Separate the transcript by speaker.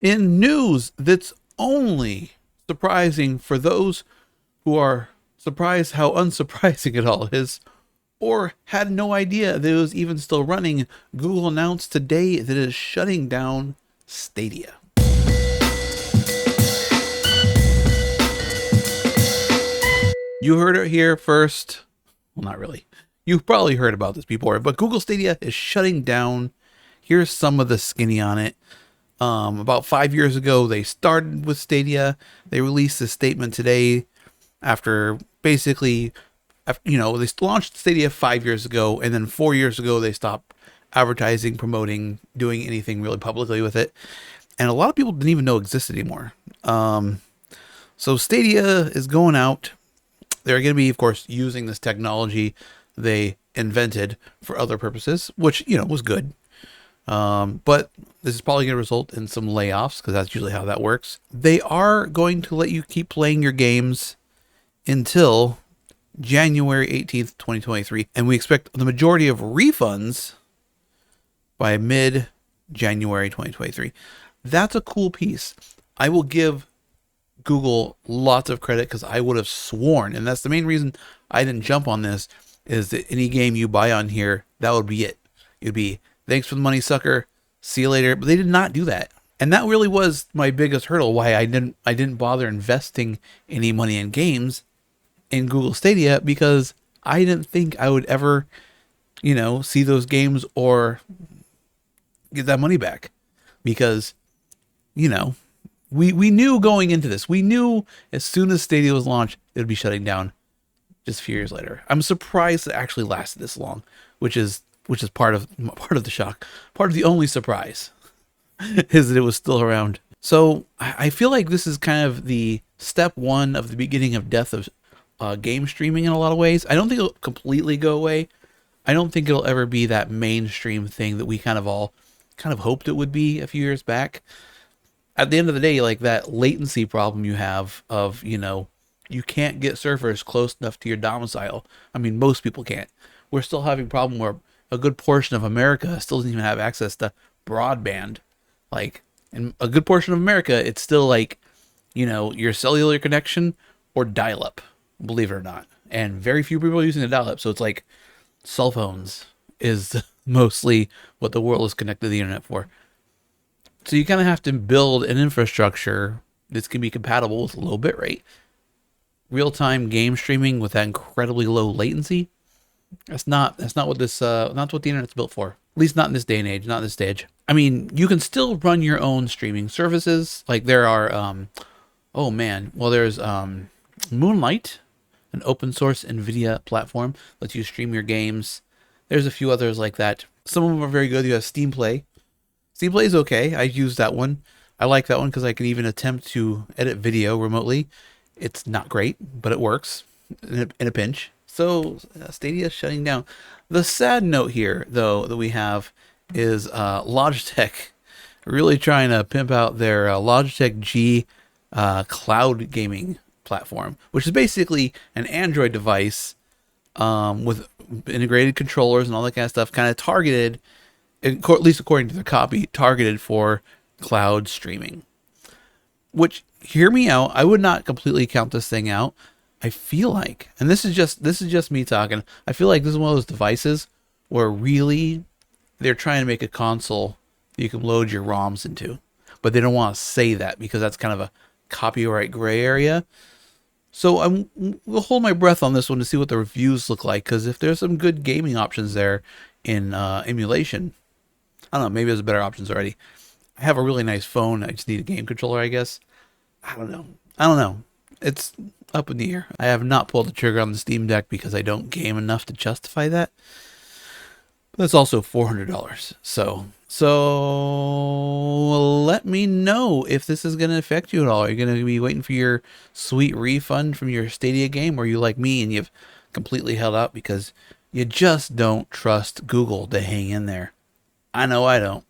Speaker 1: In news that's only surprising for those who are surprised how unsurprising it all is, or had no idea that it was even still running, Google announced today that it is shutting down Stadia. You heard it here first. Well, not really. You've probably heard about this before, but Google Stadia is shutting down. Here's some of the skinny on it. About 5 years ago, they started with Stadia. They released a statement today after basically, they launched Stadia 5 years ago, and then 4 years ago, they stopped advertising, promoting, doing anything really publicly with it. And a lot of people didn't even know it existed anymore. So Stadia is going out. They're going to be, of course, using this technology they invented for other purposes, which, was good. But this is probably going to result in some layoffs because that's usually how that works. They are going to let you keep playing your games until January 18th, 2023. And we expect the majority of refunds by mid-January 2023. That's a cool piece. I will give Google lots of credit because I would have sworn, and that's the main reason I didn't jump on this, is that any game you buy on here, that would be it. It would be, thanks for the money, sucker. See you later. But they did not do that. And that really was my biggest hurdle, why I didn't bother investing any money in games in Google Stadia, because I didn't think I would ever, see those games or get that money back. Because, we knew going into this, we knew as soon as Stadia was launched, it would be shutting down just a few years later. I'm surprised it actually lasted this long, which is part of the shock. Part of the only surprise is that it was still around. So I feel like this is kind of the step one of the beginning of death of game streaming in a lot of ways. I don't think it'll completely go away. I don't think it'll ever be that mainstream thing that we kind of hoped it would be a few years back. At the end of the day, like that latency problem you have of, you can't get servers close enough to your domicile. I mean, most people can't. We're still having a problem where a good portion of America still doesn't even have access to broadband. Like, in a good portion of America, it's still like, your cellular connection or dial-up, believe it or not. And very few people are using the dial-up. So it's like cell phones is mostly what the world is connected to the internet for. So you kind of have to build an infrastructure that's going to be compatible with low bit rate. Real-time game streaming with that incredibly low latency, that's not what not what the internet's built for. At least not in this day and age, not this stage. I mean, you can still run your own streaming services. Like there are, there's Moonlight, an open source NVIDIA platform, lets you stream your games. There's a few others like that. Some of them are very good. You have Steam Play. Steam Play is okay. I use that one. I like that one because I can even attempt to edit video remotely. It's not great, but it works in a pinch. So Stadia is shutting down. The sad note here, though, that we have is Logitech really trying to pimp out their Logitech G Cloud gaming platform, which is basically an Android device with integrated controllers and all that kind of stuff, kind of targeted, at least according to their copy, targeted for cloud streaming. Which, hear me out, I would not completely count this thing out. I feel like, and this is just me talking, I feel like this is one of those devices where really they're trying to make a console that you can load your ROMs into, but they don't want to say that because that's kind of a copyright gray area. So we'll hold my breath on this one to see what the reviews look like, because if there's some good gaming options there in emulation, I don't know, maybe there's better options already. I have a really nice phone. I just need a game controller, I guess. I don't know. It's up in the air. I have not pulled the trigger on the Steam Deck because I don't game enough to justify that. But that's also $400. So let me know if this is going to affect you at all. Are you going to be waiting for your sweet refund from your Stadia game, or are you like me and you've completely held out because you just don't trust Google to hang in there? I know I don't.